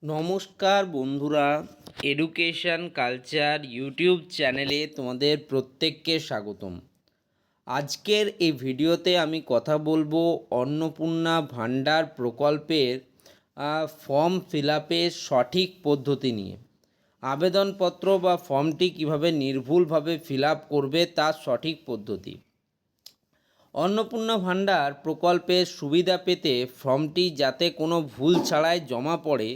নমস্কার বন্ধুরা, education culture YouTube চ্যানেলে তোমাদের প্রত্যেককে স্বাগতম। আজকের এই ভিডিওতে আমি কথা বলবো অন্নপূর্ণা ভাণ্ডার প্রকল্পের ফর্ম ফিল আপের সঠিক পদ্ধতি নিয়ে। আবেদনপত্র বা ফর্মটি কিভাবে নির্ভুলভাবে ফিল আপ করবে তার সঠিক পদ্ধতি। অন্নপূর্ণা ভাণ্ডার প্রকল্পের সুবিধা পেতে ফর্মটি যাতে কোনো ভুল ছাড়াই জমা পড়ে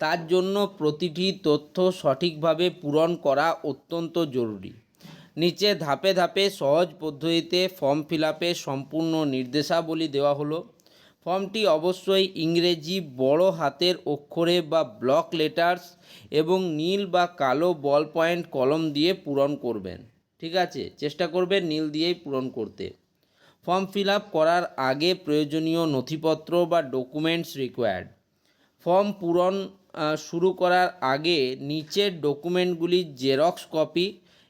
তার জন্য প্রতিটি তথ্য সঠিকভাবে পূরণ করা অত্যন্ত জরুরি। নিচে ধাপে ধাপে সহজ পদ্ধতিতে ফর্ম ফিল আপের সম্পূর্ণ নির্দেশাবলী দেওয়া হলো। ফর্মটি অবশ্যই ইংরেজি বড় হাতের অক্ষরে বা ব্লক লেটার্স এবং নীল বা কালো বল পয়েন্ট কলম দিয়ে পূরণ করবেন। ঠিক আছে, চেষ্টা করবেন নীল দিয়েই পূরণ করতে। ফর্ম ফিল আপ করার আগে প্রয়োজনীয় নথিপত্র বা ডকুমেন্টস রিকোয়ার্ড। ফর্ম পূরণ শুরু করার আগে নিচের ডকুমেন্টগুলির জেরক্স কপি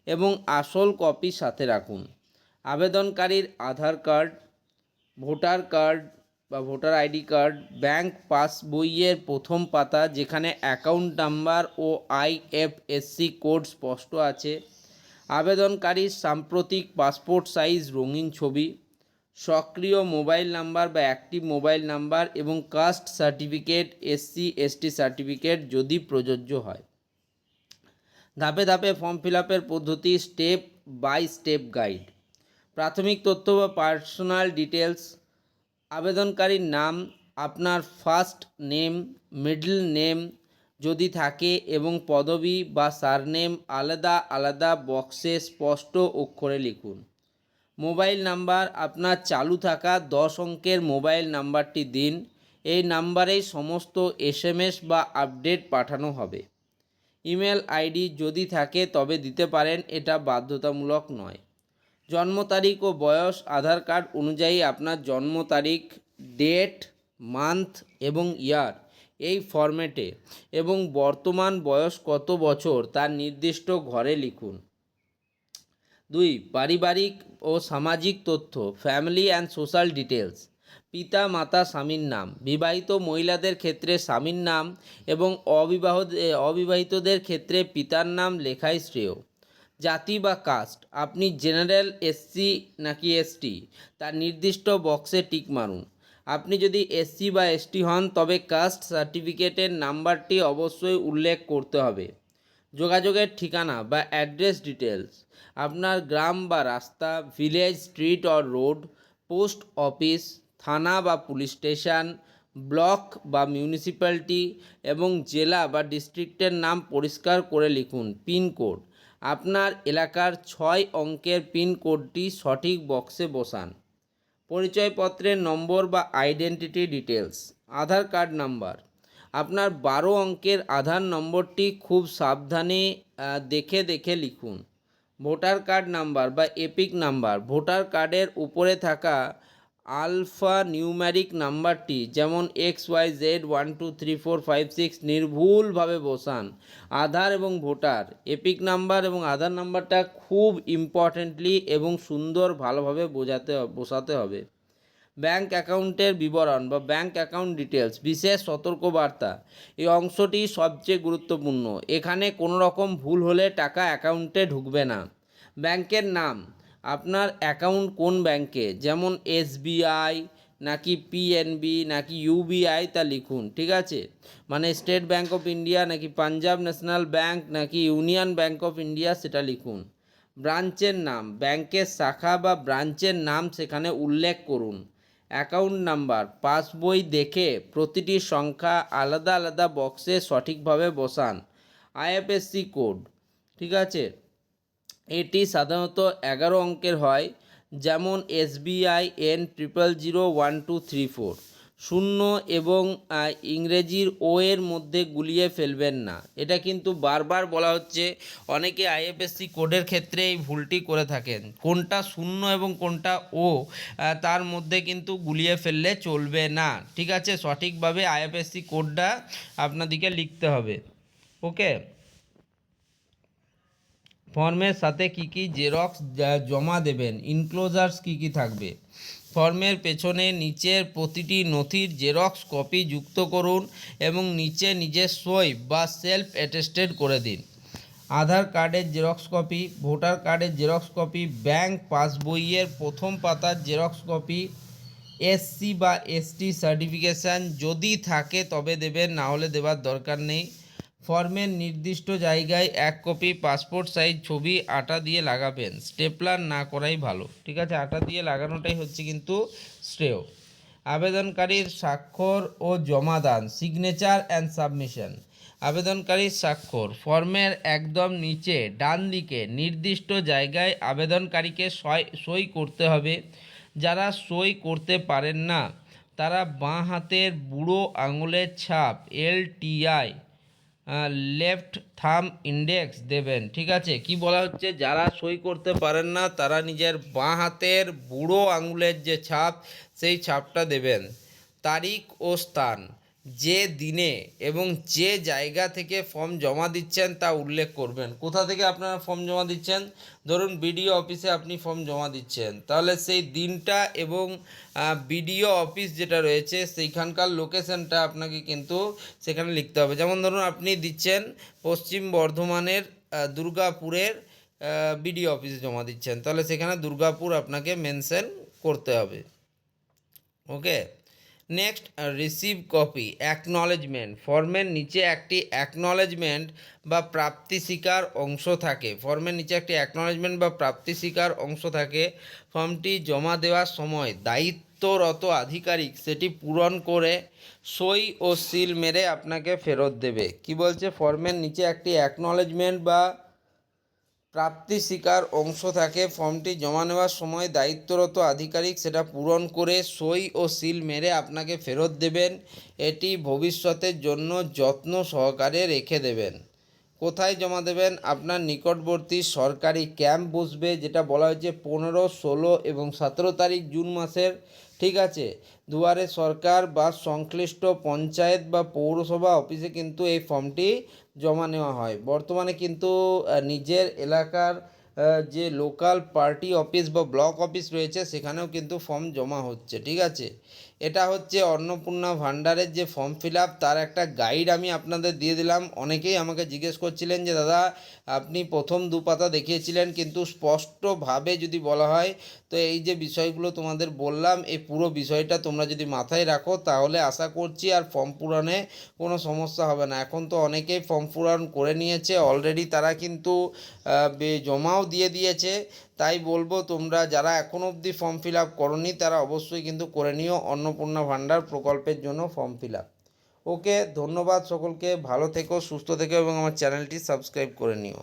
এবং আসল কপি সাথে রাখুন। আবেদনকারীর আধার কার্ড, ভোটার কার্ড বা ভোটার আইডি কার্ড, ব্যাংক পাসবইয়ের প্রথম পাতা যেখানে অ্যাকাউন্ট নাম্বার ও আইএফএসসি কোড স্পষ্ট আছে, আবেদনকারীর সাম্প্রতিক পাসপোর্ট সাইজ রঙিন ছবি, সক্রিয় মোবাইল নাম্বার বা অ্যাক্টিভ মোবাইল নাম্বার এবং কাস্ট সার্টিফিকেট, SC/ST সার্টিফিকেট যদি প্রযোজ্য হয়। ধাপে ধাপে ফর্ম ফিল আপের পদ্ধতি, স্টেপ বাই স্টেপ গাইড। প্রাথমিক তথ্য বা পার্সোনাল ডিটেলস। আবেদনকারীর নাম, আপনার ফার্স্ট নেম, মিডল নেম যদি থাকে এবং পদবি বা সারনেম আলাদা আলাদা বক্সে স্পষ্ট অক্ষরে লিখুন। মোবাইল নাম্বার, আপনার চালু থাকা 10 অঙ্কের মোবাইল নাম্বারটি দিন। এই নাম্বারেই সমস্ত SMS বা আপডেট পাঠানো হবে। ইমেল আইডি যদি থাকে তবে দিতে পারেন, এটা বাধ্যতামূলক নয়। জন্ম তারিখ ও বয়স, আধার কার্ড অনুযায়ী আপনার জন্ম তারিখ, ডেট, মান্থ এবং ইয়ার এই ফরম্যাটে এবং বর্তমান বয়স কত বছর তার নির্দিষ্ট ঘরে লিখুন। 2. পারিবারিক ও সামাজিক তথ্য, ফ্যামিলি অ্যান্ড সোশ্যাল ডিটেলস। পিতা মাতা স্বামীর নাম, বিবাহিত মহিলাদের ক্ষেত্রে স্বামীর নাম এবং অবিবাহিতদের ক্ষেত্রে পিতার নাম লেখাই শ্রেয়। জাতি বা কাস্ট, আপনি জেনারেল, SC নাকি ST তার নির্দিষ্ট বক্সে টিক মারুন। আপনি যদি SC বা ST হন তবে কাস্ট সার্টিফিকেটের নাম্বারটি অবশ্যই উল্লেখ করতে হবে। যোগাযোগের ঠিকানা বা অ্যাড্রেস ডিটেলস, আপনার গ্রাম বা রাস্তা, village, street or road, post office, থানা বা পুলিশ স্টেশন, ব্লক বা মিউনিসিপ্যালিটি এবং জেলা বা ডিস্ট্রিক্টের নাম পরিষ্কার করে লিখুন। পিনকোড, আপনার এলাকার 6 অঙ্কের পিনকোডটি সঠিক বক্সে বসান। পরিচয়পত্রের নম্বর বা আইডেন্টিটি ডিটেলস। আধার কার্ড নাম্বার, আপনার 12 অঙ্কের আধার নম্বরটি খুব সাবধানে দেখে দেখে লিখুন। ভোটার কার্ড নাম্বার বা এপিক নাম্বার, ভোটার কার্ডের উপরে থাকা আলফা নিউম্যারিক নাম্বারটি যেমন XYZ123456 নির্ভুলভাবে বসান। আধার এবং ভোটার এপিক নাম্বার এবং আধার নাম্বারটা খুব ইম্পর্টেন্টলি এবং সুন্দর ভালোভাবে বসাতে হবে। ব্যাঙ্ক অ্যাকাউন্টের বিবরণ বা ব্যাঙ্ক অ্যাকাউন্ট ডিটেলস, বিশেষ সতর্কবার্তা, এই অংশটি সবচেয়ে গুরুত্বপূর্ণ। এখানে কোনো রকম ভুল হলে টাকা অ্যাকাউন্টে ঢুকবে না। ব্যাংকের নাম, আপনার অ্যাকাউন্ট কোন ব্যাংকে, যেমন SBI নাকি PNB নাকি UBI তা লিখুন। ঠিক আছে, মানে স্টেট ব্যাঙ্ক অফ ইন্ডিয়া নাকি পাঞ্জাব ন্যাশনাল ব্যাঙ্ক নাকি ইউনিয়ন ব্যাঙ্ক অফ ইন্ডিয়া সেটা লিখুন। ব্রাঞ্চের নাম, ব্যাংকের শাখা বা ব্রাঞ্চের নাম সেখানে উল্লেখ করুন। অ্যাকাউন্ট নাম্বার, পাসবই দেখে প্রতিটি সংখ্যা আলাদা আলাদা বক্সে সঠিকভাবে বসান। IFSC কোড, ঠিক আছে, এটি সাধারণত 11 অঙ্কের হয়, যেমন SBI N00012340। শূন্য এবং ইংরেজির ও এর মধ্যে গুলিয়ে ফেলবেন না। এটা কিন্তু বারবার বলা হচ্ছে, অনেকে IFSC কোডের ক্ষেত্রে এই ভুলটি করে থাকেন। কোনটা শূন্য এবং কোনটা ও তার মধ্যে কিন্তু গুলিয়ে ফেললে চলবে না। ঠিক আছে, সঠিকভাবে IFSC কোডটা আপনাদেরকে লিখতে হবে। ওকে, ফর্মের সাথে কি কি জেরক্স জমা দেবেন, ইনক্লোজার্স কি কি থাকবে। ফর্মের পেছনে নিচের প্রতিটি নথির জেরক্স কপি যুক্ত করুন এবং নিচে নিজের সই বা সেলফ অ্যাটেস্টেড করে দিন। আধার কার্ডের জেরক্স কপি, ভোটার কার্ডের জেরক্স কপি, ব্যাংক পাসবইয়ের প্রথম পাতার জেরক্স কপি, এসসি বা এসটি সার্টিফিকেশান যদি থাকে তবে দেবেন, না হলে দেওয়ার দরকার নেই। ফর্মের নির্দিষ্ট জায়গায় 1 কপি পাসপোর্ট সাইজ ছবি আটা দিয়ে লাগাবেন, স্টেপলার না করাই ভালো। ঠিক আছে, আটা দিয়ে লাগানোটাই হচ্ছে কিন্তু শ্রেয়। আবেদনকারীর স্বাক্ষর ও জমাদান, সিগনেচার অ্যান্ড সাবমিশন। আবেদনকারীর স্বাক্ষর ফর্মের একদম নিচে ডান দিকে নির্দিষ্ট জায়গায় আবেদনকারীকে সই করতে হবে। যারা সই করতে পারেন না তারা বাঁ হাতের বুড়ো আঙুলের ছাপ LTI লেফট থাম ইন্ডেক্স দেবেন। ঠিক আছে, কি বলা হচ্ছে, যারা সই করতে পারেন না তারা নিজের বাঁ হাতের বুড়ো আঙুলের যে ছাপ সেই ছাপটা দেবেন। তারিখ ও স্থান, যে দিনে এবং যে জায়গা থেকে ফর্ম জমা দিচ্ছেন তা উল্লেখ করবেন। কোথা থেকে আপনারা ফর্ম জমা দিচ্ছেন, ধরুন বিডিও অফিসে আপনি ফর্ম জমা দিচ্ছেন, তাহলে সেই দিনটা এবং বিডিও অফিস যেটা রয়েছে সেইখানকার লোকেশনটা আপনাকে কিন্তু সেখানে লিখতে হবে। যেমন ধরুন আপনি দিচ্ছেন পশ্চিম বর্ধমানের দুর্গাপুরের বিডিও অফিসে জমা দিচ্ছেন, তাহলে সেখানে দুর্গাপুর আপনাকে মেনশন করতে হবে। ওকে, নেক্সট, রিসিভ কপি অ্যাকনলেজমেন্ট। ফর্মের নিচে একটি অ্যাকনলেজমেন্ট বা প্রাপ্তি স্বীকার অংশ থাকে। ফর্মের নিচে একটি অ্যাকনলেজমেন্ট বা প্রাপ্তি স্বীকার অংশ থাকে। ফর্মটি জমা দেওয়ার সময় দায়িত্বরত আধিকারিক সেটি পূরণ করে সই ও সিল মেরে আপনাকে ফেরত দেবে। কি বলছে, ফর্মের নিচে একটি অ্যাকনলেজমেন্ট বা প্রাপ্তি স্বীকার অংশ থাকে। ফর্মটি জমা নেওয়ার সময় দায়িত্বরত আধিকারিক সেটা পূরণ করে সই ও সিল মেরে আপনাকে ফেরত দেবেন। এটি ভবিষ্যতের জন্য যত্ন সহকারে রেখে দেবেন। কোথায় জমা দেবেন, আপনার নিকটবর্তী সরকারি ক্যাম্প বসবে, যেটা বলা হয়েছে 15, 16 এবং 17 তারিখ জুন মাসের। ঠিক আছে, দুয়ারে সরকার বা সংশ্লিষ্ট পঞ্চায়েত বা পৌরসভা অফিসে কিন্তু এই ফর্মটি জমা নেওয়া হয়। বর্তমানে কিন্তু নিজের এলাকার যে লোকাল পার্টি অফিস বা ব্লক অফিস রয়েছে সেখানেও কিন্তু ফর্ম জমা হচ্ছে। ঠিক আছে, এটা হচ্ছে অন্নপূর্ণা ভাণ্ডারের যে ফর্ম ফিল আপ তার একটা গাইড আমি আপনাদের দিয়ে দিলাম। অনেকেই আমাকে জিজ্ঞেস করছিলেন যে দাদা আপনি প্রথম 2 পাতা দেখিয়েছিলেন কিন্তু স্পষ্টভাবে যদি বলা হয়, তো এই যে বিষয়গুলো তোমাদের বললাম এই পুরো বিষয়টা তোমরা যদি মাথায় রাখো তাহলে আশা করছি আর ফর্ম পূরণে কোনো সমস্যা হবে না। এখন তো অনেকেই ফর্ম পূরণ করে নিয়েছে অলরেডি, তারা কিন্তু জমাও দিয়ে দিয়েছে। তাই বলবো তোমরা যারা এখনও অবধি ফর্ম ফিল আপ করোনি তারা অবশ্যই কিন্তু করে নিও অন্নপূর্ণা ভাণ্ডার প্রকল্পের জন্য ফর্ম ফিল আপ। ওকে, ধন্যবাদ সকলকে, ভালো থেকো, সুস্থ থেকো এবং আমার চ্যানেলটি সাবস্ক্রাইব করে নিও।